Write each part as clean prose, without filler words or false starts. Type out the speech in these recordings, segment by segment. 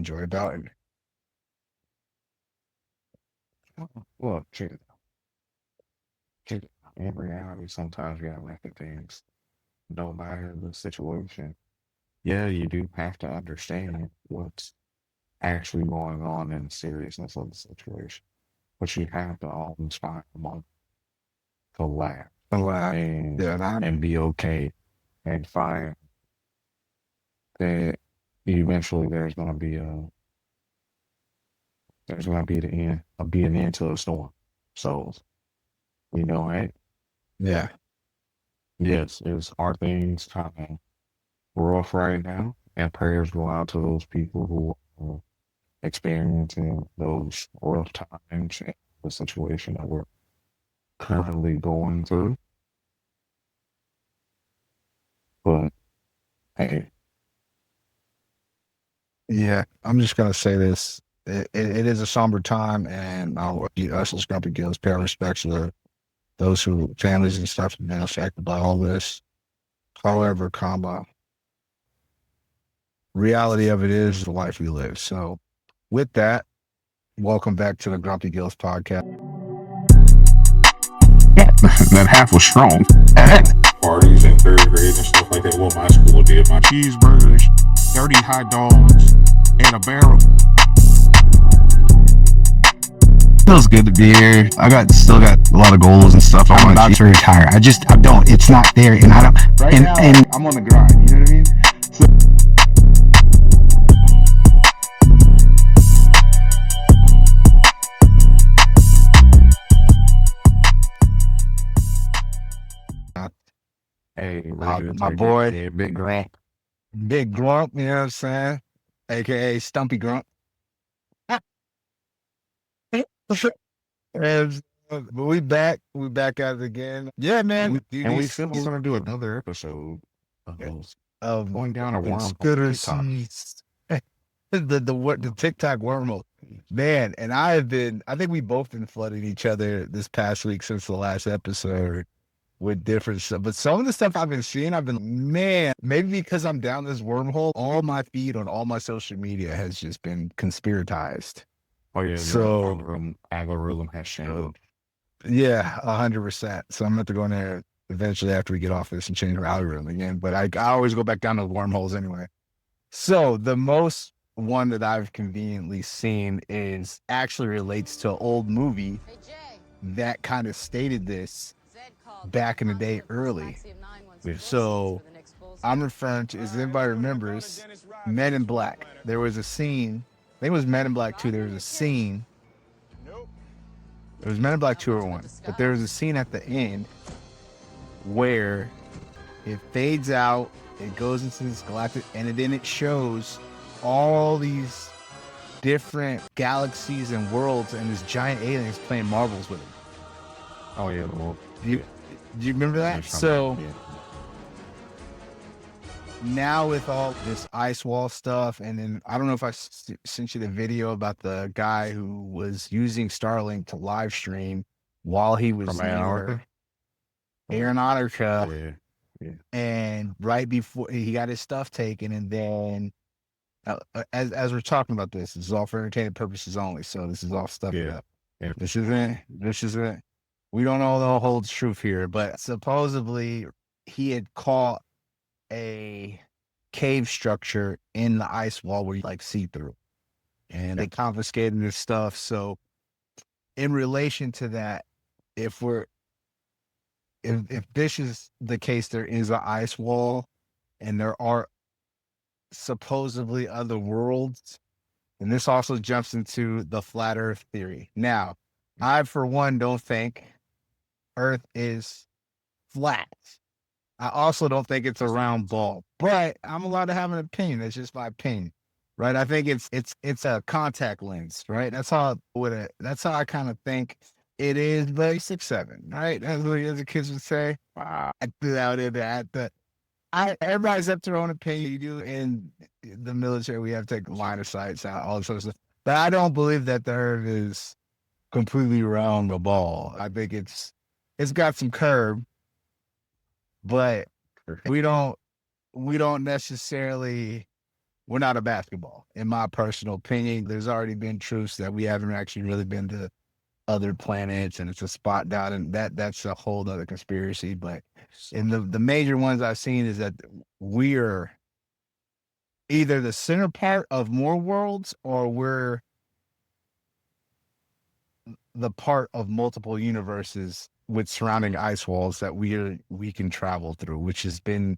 enjoy about it. Well, check it. In reality, sometimes you gotta look at things, no matter the situation. Yeah, you do have to understand what's actually going on in the seriousness of the situation, but you have to always find a moment to laugh And laugh. and Yeah, and be okay and find that eventually there's gonna be an end to the storm. So hey, yeah, yes, are things kind of rough right now, and prayers go out to those people who are experiencing those rough times and the situation that we're currently going through. But hey, yeah. I'm just gonna say this: it is a somber time, and us as Grumpy Gills pay our respects to those who families and stuff have been affected by all this. However, reality of it is the life we live. So, with that, welcome back to the Grumpy Gills podcast. That half was strong. parties in third grade and stuff like that. Well, my school did. My Cheeseburgers, 30 hot dogs, and a barrel. Feels good to be here. Still got a lot of goals and stuff. I'm about to retire. I don't. It's not there, and I don't. Right now, I'm on the grind. You know what I mean? hey, My boy, Big Grump. Big Grump, you know what I'm saying? AKA Stumpy Grump. And, but we back at it again. Yeah, man. We still gonna do another episode of going down a wormhole. The TikTok wormhole. Man, and I think we both been flooding each other this past week since the last episode with different stuff. But some of the stuff I've been seeing, man, maybe because I'm down this wormhole, all my feed on all my social media has just been conspiratized. Oh yeah, so algorithm has changed. Yeah, 100%. So I'm going to go in there eventually after we get off this and change our algorithm again. But I always go back down to the wormholes anyway. So the most one that I've conveniently seen is actually relates to an old movie that kind of stated this back in the day early. So I'm referring to, as anybody remembers, Men in Black. There was a scene, I think it was Men in Black 2, there was a scene. It was Men in Black 2 or 1, but there was a scene at the end where it fades out, it goes into this galactic, and then it shows all these different galaxies and worlds and this giant aliens playing marbles with them. Oh yeah, well, do you remember that? So now with all this ice wall stuff, and then I don't know if I sent you the video about the guy who was using Starlink to live stream while he was from Antarctica. Yeah. And right before he got his stuff taken, and then as we're talking about this is all for entertainment purposes only. So this is all stuff. Yeah. This isn't. We don't know the whole truth here, but supposedly he had caught a cave structure in the ice wall where you see through, and they confiscated this stuff. So in relation to that, if this is the case, there is an ice wall and there are supposedly other worlds, and this also jumps into the flat earth theory. Now, I for one don't think earth is flat. I also don't think it's a round ball, but I'm allowed to have an opinion. That's just my opinion, right? I think it's a contact lens, right? That's how I kind of think it is. But 6'7", right? That's what the kids would say. I threw out in that. Everybody's up to their own opinion. You do in the military, we have to take line of sights out, all this sort of stuff. But I don't believe that the earth is completely round the ball. I think it's got some curve. But we don't necessarily we're not a basketball. In my personal opinion, there's already been truths that we haven't actually really been to other planets, and it's a spot down, and that's a whole other conspiracy. But in the major ones I've seen is that we're either the center part of more worlds, or we're the part of multiple universes with surrounding ice walls that we can travel through, which has been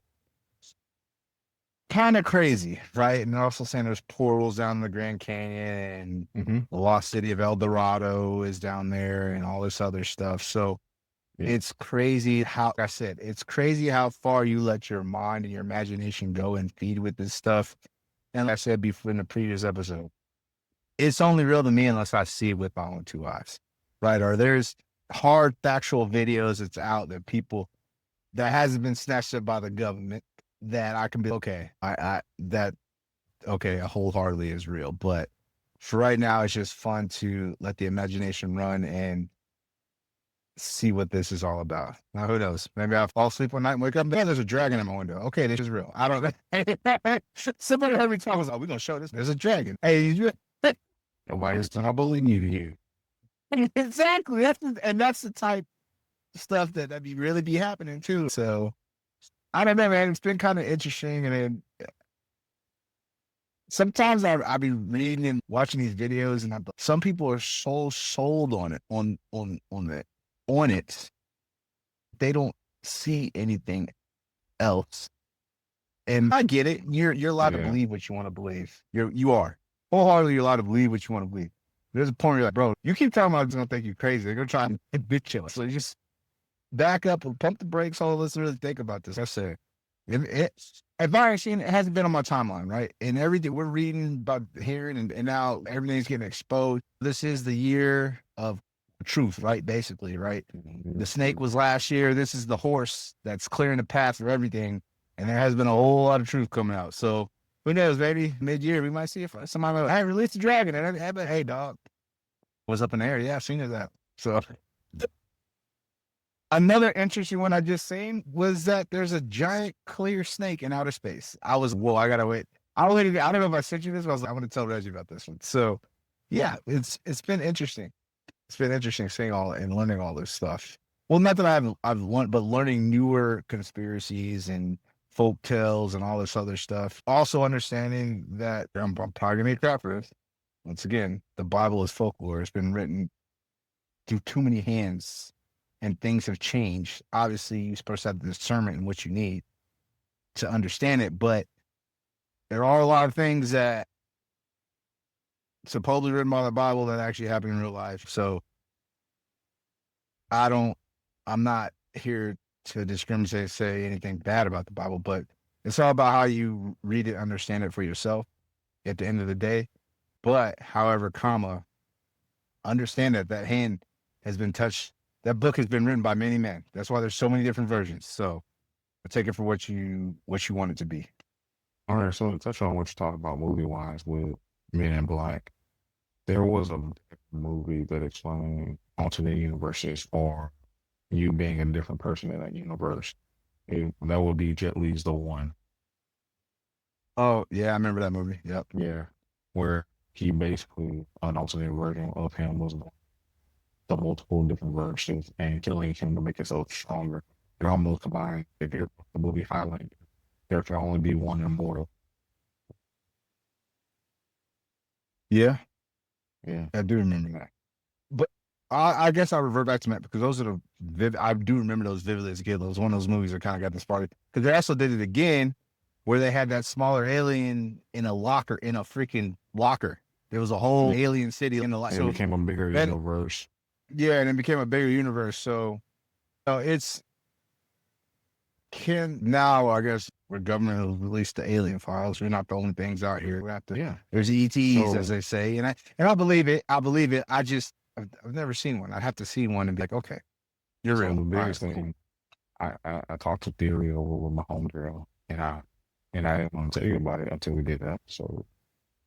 kind of crazy, right? And they're also saying there's portals down in the Grand Canyon, and the lost city of El Dorado is down there, and all this other stuff. So it's crazy how, like I said, it's crazy how far you let your mind and your imagination go and feed with this stuff. And like I said before in the previous episode, it's only real to me unless I see it with my own two eyes, right? Or there's hard factual videos that's out that people that hasn't been snatched up by the government that I can be okay. Wholeheartedly is real. But for right now, it's just fun to let the imagination run and see what this is all about. Now, who knows? Maybe I'll fall asleep one night and wake up. Man, there's a dragon in my window. Okay, this is real. I don't know. Somebody heard me talk. We're going to show this. There's a dragon. Hey, Nobody's gonna believe you. Exactly. That's the type of stuff that really be happening too. So I don't know, man. It's been kind of interesting, and then sometimes I be reading and watching these videos, and some people are so sold on it, on it, they don't see anything else. And I get it. You're allowed to believe what you want to believe. You are wholeheartedly allowed to believe what you want to believe. There's a point where you're like, bro, you keep talking about it's gonna think you crazy. They're gonna try and bitch you. So just back up and pump the brakes. All let's really think about this. I said, if I ain't seen it, hasn't been on my timeline, right? And everything we're reading about, hearing, and now everything's getting exposed. This is the year of truth, right? Basically, right? The snake was last year. This is the horse that's clearing the path for everything. And there has been a whole lot of truth coming out. So who knows, maybe mid-year we might see if somebody like, hey, release the dragon. And hey, dog, was up in the air. Yeah, I've seen it that. So another interesting one I just seen was that there's a giant clear snake in outer space. I gotta wait. I don't know if I sent you this, but I was like, I'm gonna tell Reggie about this one. So yeah, it's been interesting. It's been interesting seeing all and learning all this stuff. Well, not that I've learned, but learning newer conspiracies and folk tales and all this other stuff. Also understanding that I'm probably gonna get crap for this. Once again, the Bible is folklore. It's been written through too many hands, and things have changed. Obviously, you're supposed to have the discernment in what you need to understand it, but there are a lot of things that supposedly written by the Bible that actually happen in real life. So I'm not here to discriminate, say anything bad about the Bible, but it's all about how you read it, understand it for yourself at the end of the day. But however, understand that hand has been touched. That book has been written by many men. That's why there's so many different versions. So take it for what you want it to be. All right, so to touch on what you talked about movie-wise with Men in Black, there was a movie that explained alternate universes or you being a different person in that universe. That would be Jet Li's The One. Oh, yeah, I remember that movie. Yep. Yeah, where he basically, an alternate version of him was the multiple different versions and killing him to make himself stronger. They're almost combined. The movie highlighted there can only be one immortal. Yeah. Yeah, I do remember that. But I guess I'll revert back to that because those are I do remember those vividly as a kid. Those one of those movies that kind of got this party. Because they also did it again where they had that smaller alien in a freaking locker. There was a whole alien city in the locker. It became a bigger universe. Yeah, and it became a bigger universe. So now I guess where government has released the alien files, we're not the only things out here. We have to, there's ETs, as they say, and I believe it. I've never seen one. I'd have to see one and be like, okay, you're real. The biggest thing, I talked to Theory over with my homegirl, and I didn't want to tell you about it until we did that. So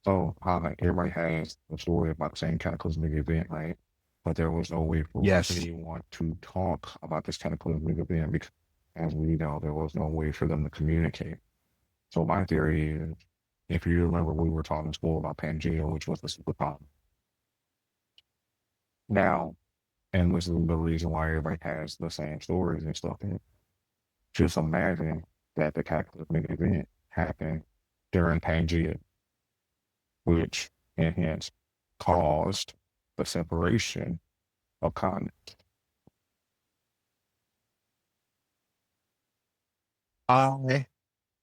how like everybody has a story about the same cataclysmic event, right? But there was no way for anyone to talk about this cataclysmic event because, as we know, there was no way for them to communicate. So my theory is If you remember, we were talking in school about Pangea, which was the superpower. Now, and this is the reason why everybody has the same stories and stuff. And just imagine that the cataclysmic event happened during Pangea, which and hence caused the separation of continents. I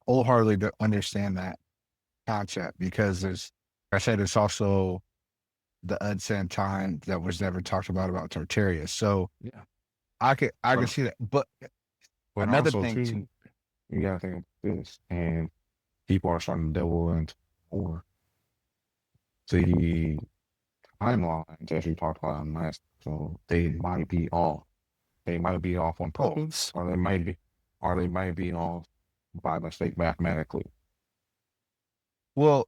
wholeheartedly don't understand that concept because there's, like I said, it's also the unsent time that was never talked about Tartaria. So Yeah. I could But- see that. But But another also, thing too, you gotta think of this, and people are starting to delve into more. The timelines, as you talked about in last, so they might be off. They might be off on purpose, or they might be off by mistake mathematically. well,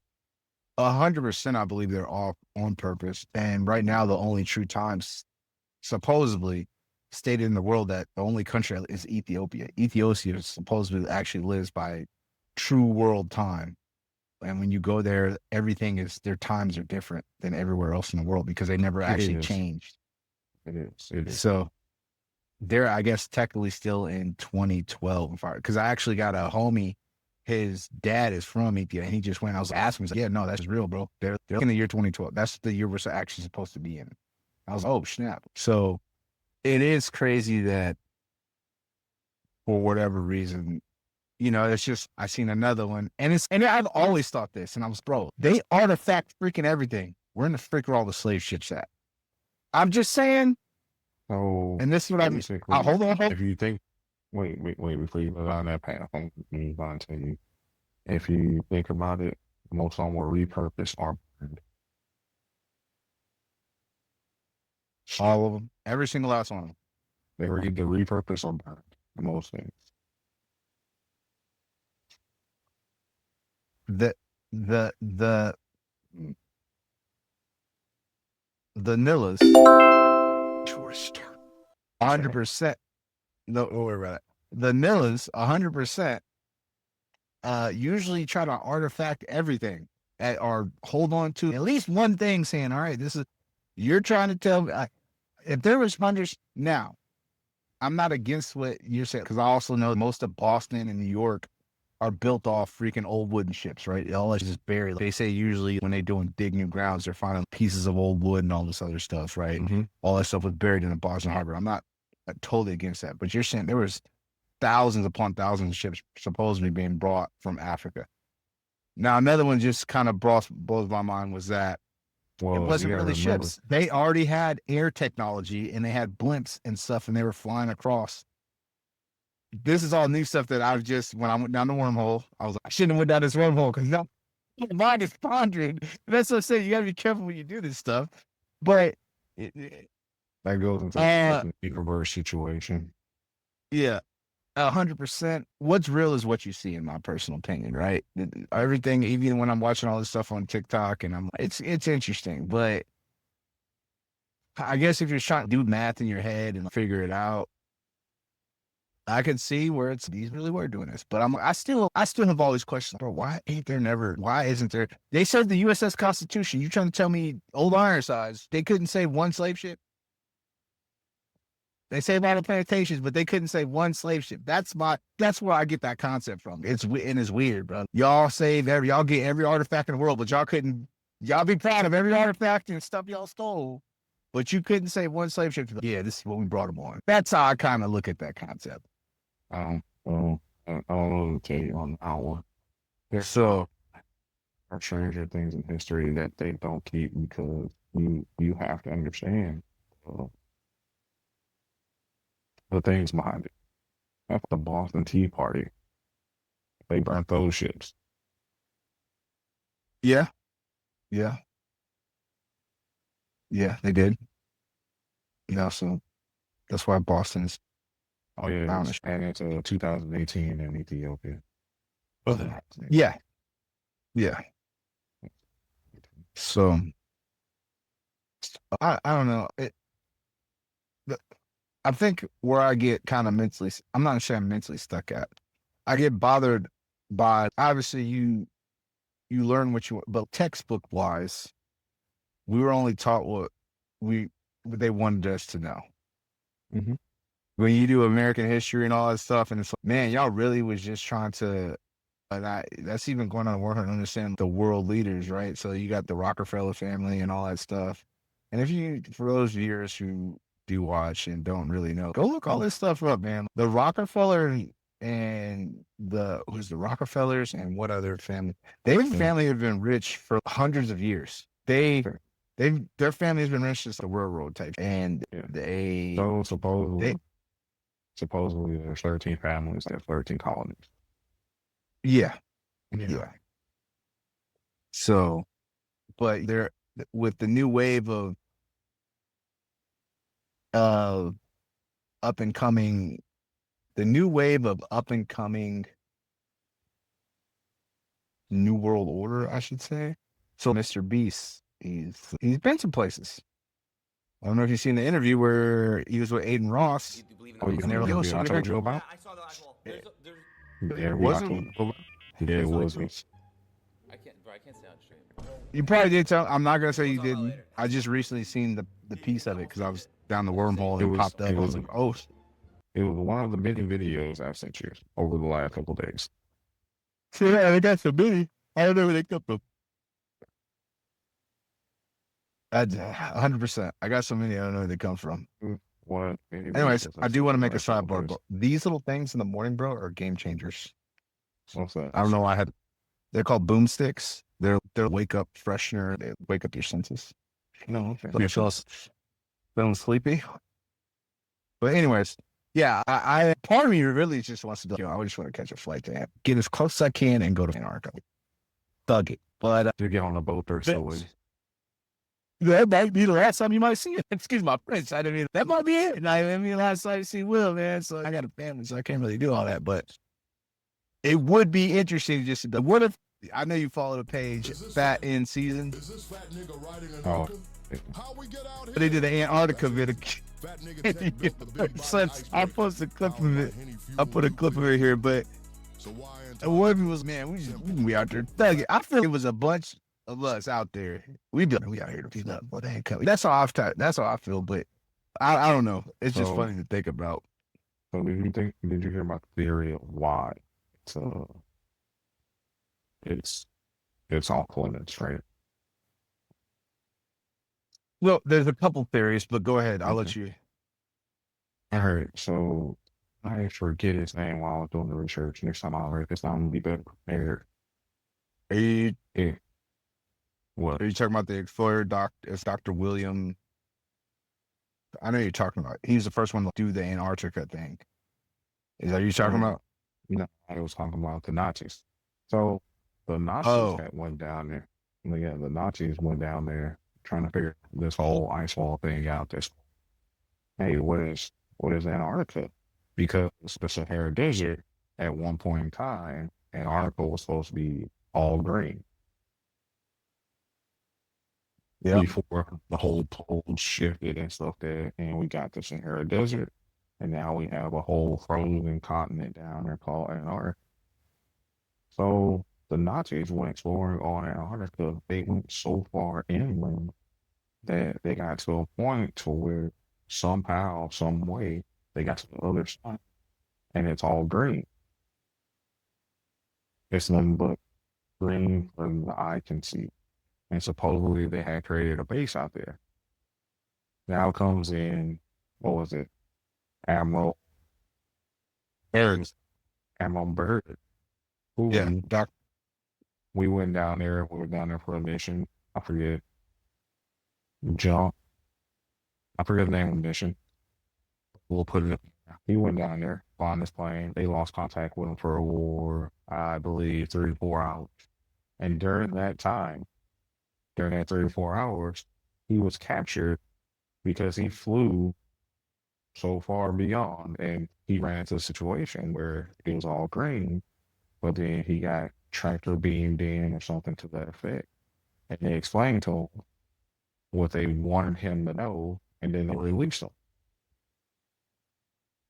100%, I believe they're off on purpose. And right now, the only true times supposedly stated in the world that the only country is Ethiopia. Ethiopia supposedly actually lives by true world time. And when you go there, everything is, their times are different than everywhere else in the world because they never actually is. changed. It is. It is. So they're, I guess, technically still in 2012. Because I actually got a homie, his dad is from Ethiopia, and he just went, I was asking him, he's like, yeah, no, that's real, bro. They're in the year 2012. That's the year we're actually supposed to be in. I was like, oh, snap. So it is crazy that for whatever reason, you know, it's just, I seen another one, and I've always thought this, and I was, bro, they artifact freaking everything. Where in the frick are all the slave ships at? I'm just saying, So, and this is what I mean. basically, Hold on. if you think, wait, before you go down that path, I'm going to tell you, if you think about it, most of them were repurposed or burned. All of them. Every single last one of them. They were either repurposed or burned, most things. The Nillas, tourist, 100%. No, don't worry about it. The Nillas, 100%, usually try to artifact everything or hold on to at least one thing, saying, all right, this is, you're trying to tell me, if there was hundreds, now, I'm not against what you're saying, because I also know most of Boston and New York are built off freaking old wooden ships, right? All that's just buried. They say usually when they doing dig new grounds, they're finding pieces of old wood and all this other stuff, right? Mm-hmm. All that stuff was buried in the Boston Harbor. I'm not totally against that, but you're saying there was thousands upon thousands of ships supposedly being brought from Africa. Now, another one just kind of blows my mind was that Well, it wasn't you gotta really remember, ships. They already had air technology and they had blimps and stuff, and they were flying across. This is all new stuff that I've just, when I went down the wormhole, I was like, I shouldn't have went down this wormhole because now my mind is pondering. That's what I'm saying. You got to be careful when you do this stuff. But that goes into the multiverse situation. yeah, 100%. What's real is what you see, in my personal opinion, right? Everything, even when I'm watching all this stuff on TikTok, and I'm, it's interesting, but I guess if you're trying to do math in your head and figure it out, I can see where it's, these really were doing this, but I still have always questioned, bro, why isn't there, they served the USS Constitution. You trying to tell me old Ironsides, they couldn't save one slave ship? They saved all the plantations, but they couldn't save one slave ship. That's where I get that concept from. It's weird, bro. Y'all get every artifact in the world, but y'all be proud of every artifact and stuff y'all stole, but you couldn't save one slave ship. Yeah, this is what we brought them on. That's how I kind of look at that concept. I don't know to tell you on that one. There's So, are stranger things in history that they don't keep because you have to understand the things behind it. After the Boston Tea Party, they burnt those ships. yeah, they did. Yeah, so that's why Boston's. Oh yeah, Brownish. and it's 2018 in Ethiopia. Yeah. So I don't know. I think where I get kind of mentally, I'm not sure I'm mentally stuck at. I get bothered by, obviously, you learn what you want, but textbook wise, we were only taught what they wanted us to know. Mm-hmm. When you do American history and all that stuff, and it's like, man, y'all really was just trying to, that's even going on work and understand the world leaders, right? So you got the Rockefeller family and all that stuff. And if you, for those viewers who do watch and don't really know, go look all this stuff up, man. The Rockefeller and who's the Rockefellers and what other family? Their family have been rich for hundreds of years. Their family has been rich since the railroad type, and so supposedly there's 13 families that have 13 colonies. Yeah. So, but they're with the new wave of up and coming New World Order, I should say. So Mr. Beast, he's been some places. I don't know if you've seen the interview where he was with Aiden Ross. And they were like, yo, I told you about? I saw the eyeball. It wasn't. I can't say on stream. You probably did tell. I'm not gonna say you didn't. I just recently seen the piece of it because I was down the wormhole and it popped up. I was like, oh. It was one of the many videos I've sent you over the last couple of days. Yeah, they got so many. I don't know where they come from. 100%. I got so many. I don't know where they come from. What? Anyways, I do want to make a sidebar, bro. These little things in the morning, bro, are game changers. What's that? I don't know. They're called boomsticks. They're wake up freshener. They wake up your senses. No, okay. So you feel feeling sleepy. But anyways, yeah, I part of me really just wants to do. I just want to catch a flight to get as close as I can and go to Antarctica. Thug it, but to get on a boat or so. That might be the last time you might see it. Excuse my French. I didn't mean that might be it. I mean, last time you see Will, man. So I got a family, so I can't really do all that. But it would be interesting just to. What if I know you follow the page Fat in Season? Oh, They did the Antarctica video. I posted a clip of it. I put a clip of it here, but what if it was, man? We out there thugging. I feel it was a bunch of us out there. We out here to beat up, but they ain't coming. That's how I feel. But I don't know. It's just funny to think about. So did you hear about the theory of why? So it's all planets, right? Well, there's a couple theories, but go ahead. I'll let you. All right. So I forget his name while I was doing the research. Next time I'll write this down and be better prepared. What? Are you talking about the explorer it's Dr. William? I know you're talking about. He was the first one to do the Antarctica thing. Is that what you're talking about? No, I was talking about the Nazis. So the Nazis that went down there. Yeah, the Nazis went down there trying to figure this whole ice wall thing out. Hey, what is Antarctica? Because the Sahara Desert at one point in time, Antarctica was supposed to be all green. Yeah. Before the whole pole shifted and stuff there, and we got the Sahara Desert, and now we have a whole frozen continent down there called Antarctica. So the Nazis went exploring on Antarctica. They went so far inland that they got to a point to where somehow, some way, they got to the other side, and it's all green. It's nothing but green from the eye can see. And supposedly they had created a base out there. Now comes in, what was it? Admiral Bird. Yeah, We went down there. We were down there for a mission. I forget. John. I forget the name of the mission. We'll put it up. He went down there on this plane. They lost contact with him for a war, I believe, 3 to 4 hours. And during that time, during that 3 or 4 hours, he was captured because he flew so far beyond, and he ran into a situation where it was all green, but then he got tractor beamed in or something to that effect. And they explained to him what they wanted him to know, and then they released him.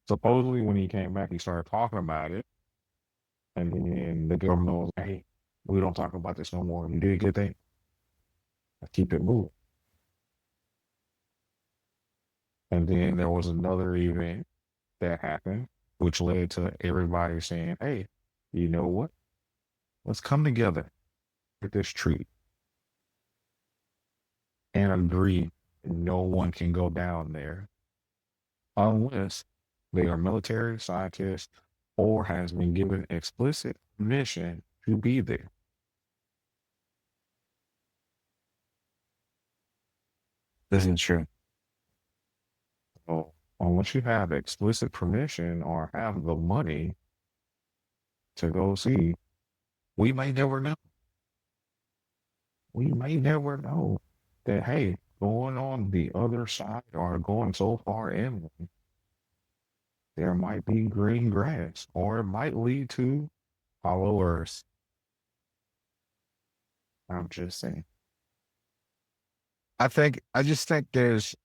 Supposedly, when he came back, he started talking about it, and then the government was like, hey, We don't talk about this no more. You did a good thing. Let's keep it moving. And then there was another event that happened, which led to everybody saying, hey, you know what? Let's come together with this treaty and agree no one can go down there unless they are military, scientists, or has been given explicit permission to be there. This is true. So unless you have explicit permission or have the money to go see, we may never know. We may never know that, hey, going on the other side or going so far inland, there might be green grass, or it might lead to hollow earth. I'm just saying. I just think there's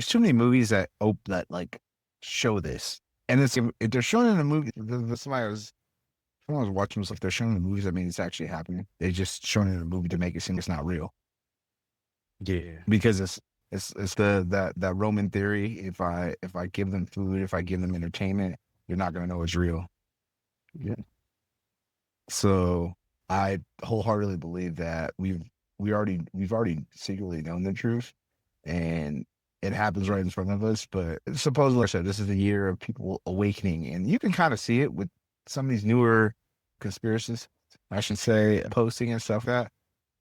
too many movies that like show this, and it's if they're showing in a movie. Somebody was watching was like they're showing the movies that mean it's actually happening. They just showing it in a movie to make it seem it's not real. Yeah, Because it's that Roman theory. If I give them food, if I give them entertainment, you're not gonna know it's real. yeah. So I wholeheartedly believe that we've already secretly known the truth, and it happens right in front of us. But supposedly, like I said, this is the year of people awakening, and you can kind of see it with some of these newer conspiracies, I should say, posting and stuff. That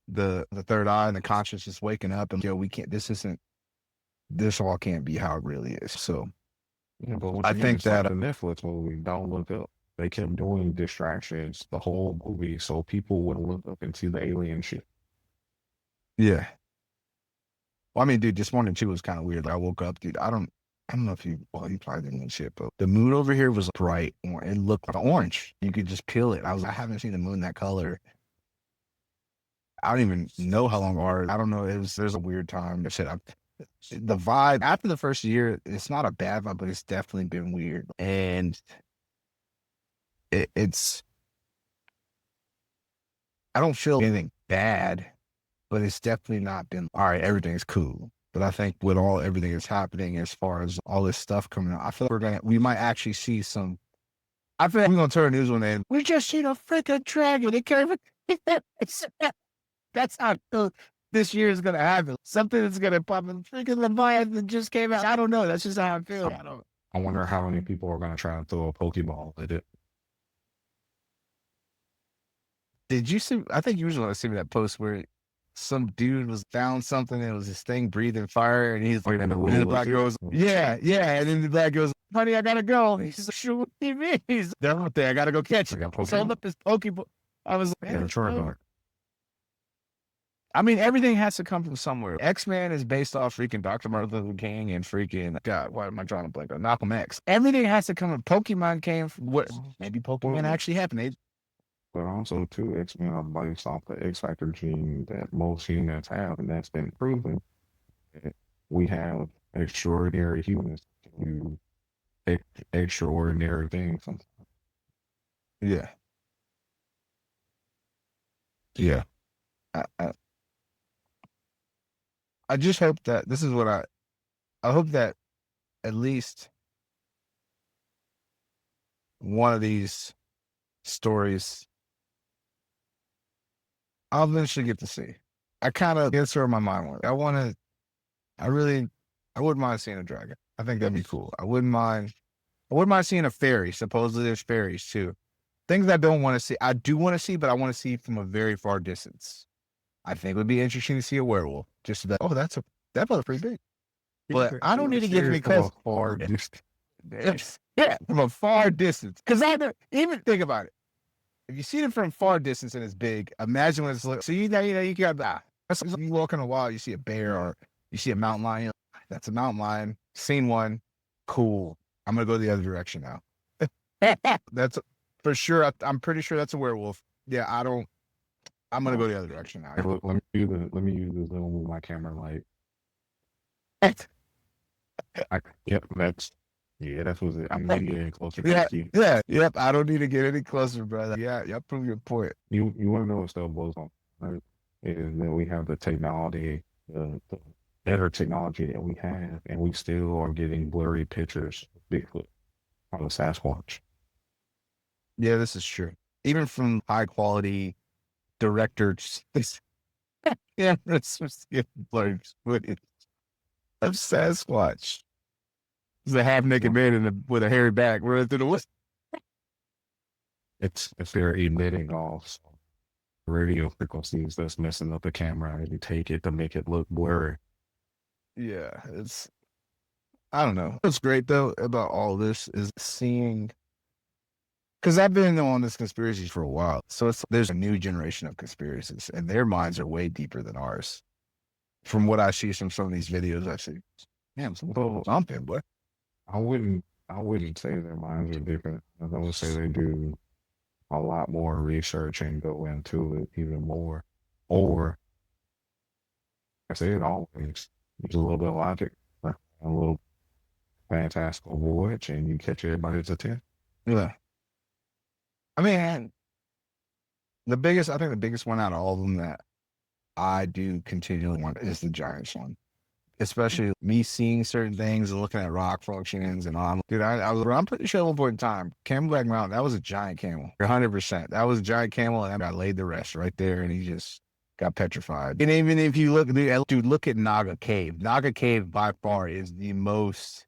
the third eye and the conscience is waking up, and we can't. This all can't be how it really is. So Yeah, but once I again, think it's like that the Netflix movie, Don't Look Up. They kept doing distractions the whole movie so people would look up and see the alien shit. yeah. Well, I mean, dude, this morning too was kind of weird. Like, I woke up, dude. I don't know if you probably didn't know shit, but the moon over here was bright. It looked like orange. You could just peel it. I haven't seen the moon that color. I don't even know how long I don't know. There's a weird time. I said the vibe after the first year, it's not a bad vibe, but it's definitely been weird. And it's I don't feel anything bad, but it's definitely not been all right. Everything's cool. But I think with everything that's happening as far as all this stuff coming out, I feel like we might actually see some. I feel like we're gonna turn the news one day and we just seen a freaking dragon. It can't even. That's how this year is gonna happen. Something that's gonna pop in. Freaking Leviathan just came out. I don't know. That's just how I feel. I wonder how many people are going to try to throw a Pokeball at it. Did you see? I think you was gonna see me that post where some dude was found something and it was this thing breathing fire, and he's like, and the black girl goes, yeah, and then the black girl goes, honey, I gotta go. He's like, shoot, what do you mean? They're out there. I gotta go catch it. Sold up his Pokeball. I was like, Yeah, sure. I mean, everything has to come from somewhere. X-Men is based off freaking Dr. Martin Luther King and freaking, God, why am I drawing a blank on Malcolm X? Everything has to come from Pokemon came from what? Maybe Pokemon actually happened. But also, too, X-Men are based off the X-Factor gene that most humans have, and that's been proven. We have extraordinary humans to do extraordinary things sometimes. Yeah. Yeah. I just hope that this is what I hope that at least one of these stories I'll eventually get to see. I kind of guess where my mind went. I wouldn't mind seeing a dragon. I think that'd be cool. I wouldn't mind seeing a fairy. Supposedly there's fairies too. Things I don't want to see. I do want to see, but I want to see from a very far distance. I think it would be interesting to see a werewolf. Just that. Oh, that was pretty big. But I don't need to get me close. Far distance. Yeah, from a far distance. Because even think about it. If you see it from far distance and it's big, imagine when it's like. So you got you walk in a wild, you see a bear or you see a mountain lion. That's a mountain lion. Seen one. Cool. I'm gonna go the other direction now. That's for sure. I'm pretty sure that's a werewolf. Yeah, I'm gonna go the other direction now. Hey, look, let me use this little with my camera. Like, yep, Yeah, that's what it. I'm not getting closer. Yeah, To you. yep. I don't need to get any closer, brother. Yeah, y'all prove your point. You want to know what still blows on? Right? Is that we have the technology, the better technology that we have, and we still are getting blurry pictures of Bigfoot on the Sasquatch. Yeah, this is true. Even from high quality directors, this cameras was getting blurred footage of Sasquatch. It's a half naked man with a hairy back running through the woods. It's they're emitting off radio frequencies that's messing up the camera, and you take it to make it look blurry. Yeah, I don't know. What's great though about all this is seeing, because I've been on this conspiracy for a while. So there's a new generation of conspiracies, and their minds are way deeper than ours. From what I see from some of these videos, I see, damn, someone's jumping, boy. I wouldn't say their minds are different. I would say they do a lot more research and go into it even more. Or I say it always use a little bit of logic, a little fantastical voyage, and you catch everybody's attention. Yeah. I mean, I think the biggest one out of all of them that I do continually want is the Giants one. Especially me seeing certain things and looking at rock functions and all. Dude, I'm pretty sure at one point in time, Camelback Mountain, that was a giant camel. 100%. That was a giant camel, and I laid the rest right there, and he just got petrified. And even if you look, dude, look at Naga Cave. Naga Cave by far is the most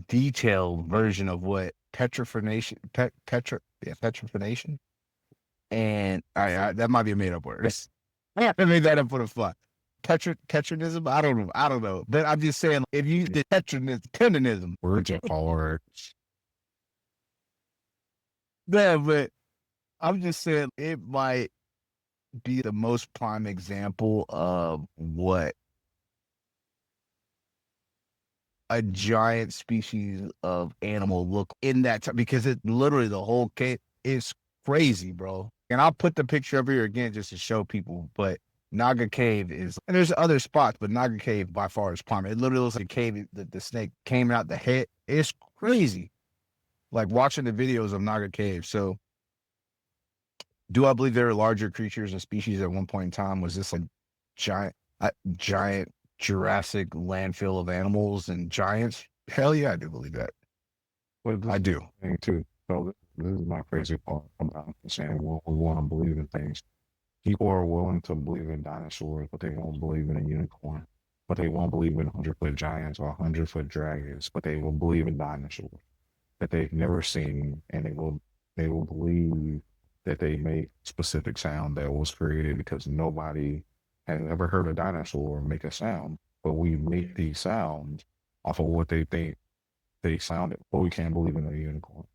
detailed version of what petrification, petrification, and that might be a made up word. I made that up for the fun. Tetranism? I don't know. But I'm just saying, if you the tetranism, Words are hard. yeah, but I'm just saying it might be the most prime example of what a giant species of animal look in that time, because it literally the whole cave is crazy, bro. And I'll put the picture up here again just to show people, but Naga Cave is, and there's other spots, but Naga Cave by far is prime. It literally looks like a cave. The snake came out the head. It's crazy. Like watching the videos of Naga Cave. So do I believe there are larger creatures and species at one point in time? Was this a giant Jurassic landfill of animals and giants? Hell yeah, I do believe that. I do. Thing too. So this is my crazy part about saying we want to believe in things. People are willing to believe in dinosaurs, but they won't believe in a unicorn. But they won't believe in 100-foot giants or 100-foot dragons. But they will believe in dinosaurs that they've never seen, and they will believe that they make specific sound that was created because nobody has ever heard a dinosaur make a sound. But we make these sounds off of what they think they sounded, but we can't believe in a unicorn.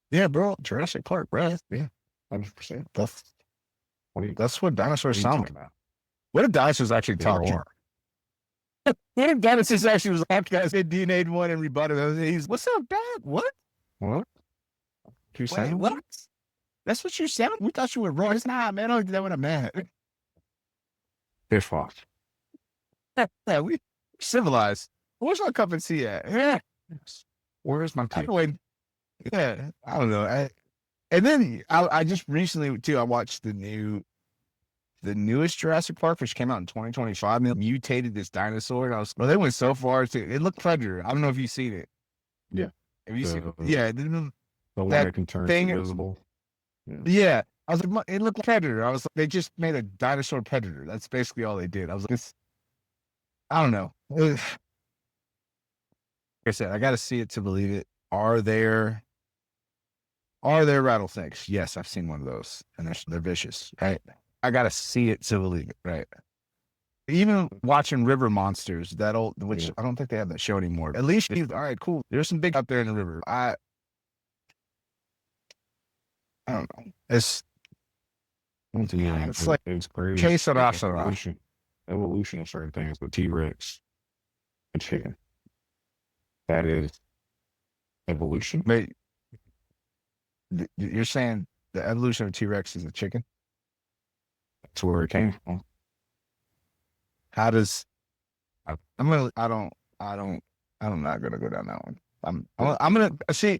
Yeah, bro. Jurassic Park, bro. Yeah, 100%. That's what dinosaurs sound like. About? What if dinosaurs actually talk? What if dinosaurs actually was after guys had DNA'd one and rebutted him? He's, what's up, Dad? What? What? You saying? What? That's what you sound? We thought you were wrong. It's not, man. I don't do that when I'm mad. Dishwasher. Yeah, we civilized. Where's our cup and tea at? Yeah. Where's my tea? Yeah, I don't know. And then I just recently too, I watched the newest Jurassic Park, which came out in 2025. They mutated this dinosaur, and they went so far to it looked Predator. I don't know if you've seen it. Yeah. Have you seen it? Yeah. The one that can turn invisible. Yeah. I was like, it looked like Predator. I was like, they just made a dinosaur Predator. That's basically all they did. I was like, I don't know. Like I said, I got to see it to believe it. Are there rattlesnakes? Yes, I've seen one of those, and they're vicious, right? I got to see it to believe it, right? Even watching River Monsters, which I don't think they have that show anymore. At least, all right, cool. There's some big out there in the river. I don't know. It's like it's crazy. Case of Evolution of certain things, the T-Rex and chicken. That is evolution. Wait, you're saying the evolution of T-Rex is a chicken? That's where it came from. How does? I don't. I'm not gonna go down that one. I'm gonna see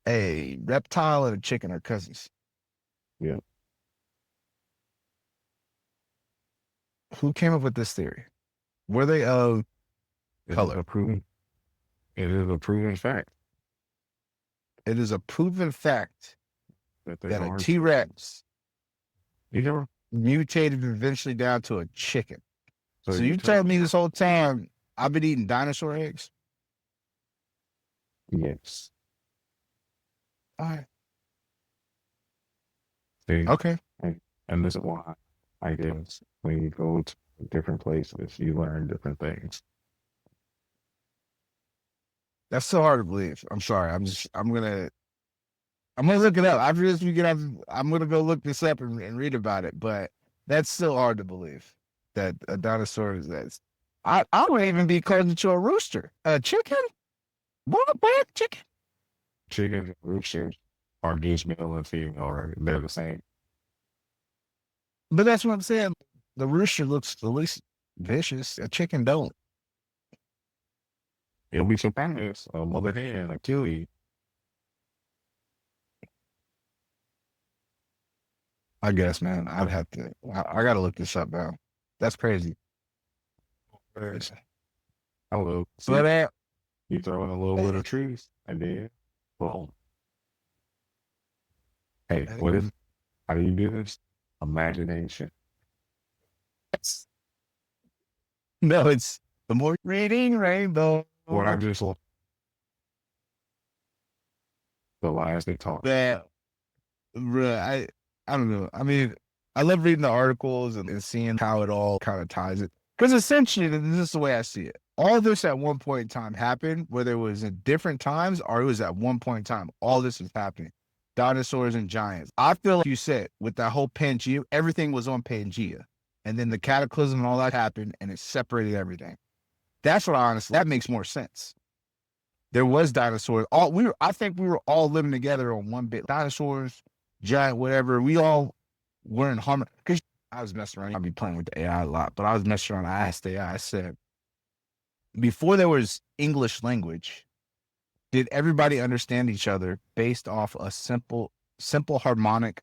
a reptile and a chicken are cousins. Yeah. Who came up with this theory? Were they color? It is a proven fact It is a proven fact that they that are a T-Rex You never. mutated eventually down to a chicken. So you tell telling me this whole time I've been eating dinosaur eggs? Yes. All right. See, Okay. and this is why I guess when you go to different places, you learn different things. That's so hard to believe. I'm sorry. I'm gonna look it up. After this we get off, I'm gonna go look this up and read about it. But that's still hard to believe that a dinosaur is that. I would even be closer to a rooster. A chicken? What chicken? Chickens and roosters are just male and female, right? They're the same. But that's what I'm saying. The rooster looks the least vicious. A chicken don't. It'll be surprised. A mother hen will kill you. I guess, man. I'd have to. I got to look this up now. That's crazy. Hello. But You throw in a little bit of trees, and then boom. Hey, what is? How do you do this? Imagination. no, it's the more reading rainbow. What I just looked. The lies they talk. That, bruh, I don't know. I mean, I love reading the articles and seeing how it all kind of ties it. Because essentially, this is the way I see it. All of this at one point in time happened, whether it was in different times or it was at one point in time. All this is happening. Dinosaurs and giants. I feel like you said with that whole Pangea, everything was on Pangea. And then the cataclysm and all that happened and it separated everything. That's what that makes more sense. There was dinosaurs. I think we were all living together on one bit. Dinosaurs, giant, whatever. We all were in harmony. Because I was messing around. I'd be playing with the AI a lot, but I was messing around. I asked the AI, I said, before there was English language, did everybody understand each other based off a simple harmonic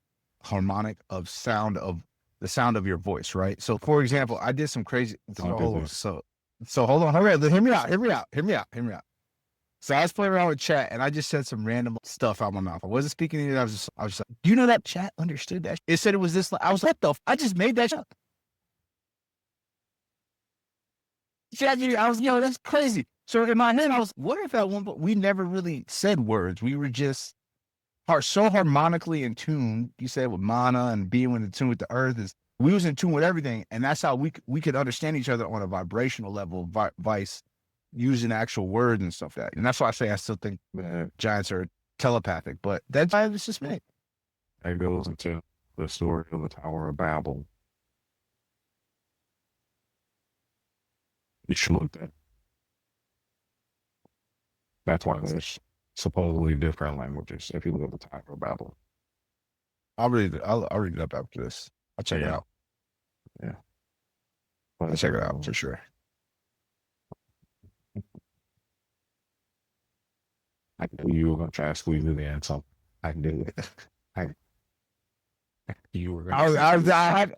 of the sound of your voice, right? So for example, I did some crazy so hold on, hurry up, hear me out. So I was playing around with chat and I just said some random stuff out of my mouth. I wasn't speaking to you. I was just like, do you know that chat understood that? It said it was this. I was like, I just made that up. I was, that's crazy. So in my head, I was, what if at one point we never really said words? We were just so harmonically in tune. You said with mana and being in tune with the earth we was in tune with everything. And that's how we could understand each other on a vibrational level, vice using actual words and stuff like that. And that's why I say I still think giants are telepathic, but that's just me. That goes into the story of the Tower of Babel. You should look at. That's why there's supposedly different languages if you look at the Tower of Babel. I'll read it up after this. I'll check it out. Yeah. I'll check it out for sure. I knew you were going to try to squeeze it in, so I knew it. You were going to.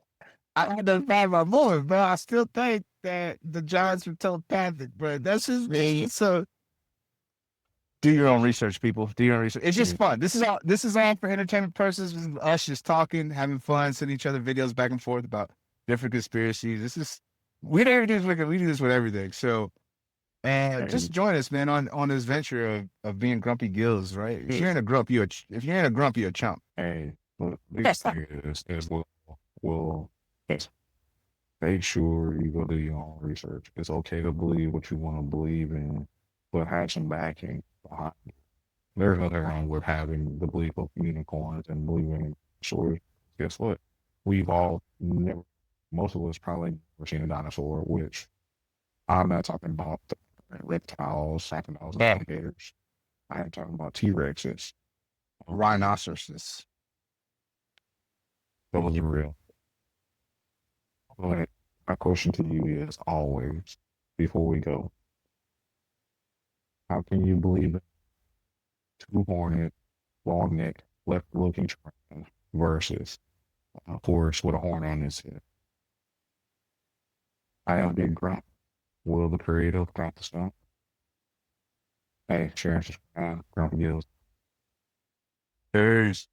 I had to find my voice, but I still think that the giants are telepathic, bro. That's just me. So do your own research, people. Do your own research. It's just fun. This is all for entertainment purposes. This is us just talking, having fun, sending each other videos back and forth about different conspiracies. We do this with everything. So just join us, man, on this venture of being grumpy gills, right? If you're in a grump, you're a chump. Hey, look, this thing is we'll make sure you go do your own research. It's okay to believe what you want to believe in, but have some backing behind it. There's nothing wrong with having the belief of unicorns and believing in stories. Guess what? We've all most of us probably never seen a dinosaur, which I'm not talking about the reptiles, sapinosaurs, alligators. I am talking about T-Rexes, rhinoceroses. those are real. But I question to you is always, before we go, how can you believe it? Two-horned, long-necked, left-looking train versus a horse with a horn on his head? I am Big Grump, Will the creative, Grump the Stump. Hey, share and subscribe, Grumpy Gills. Peace.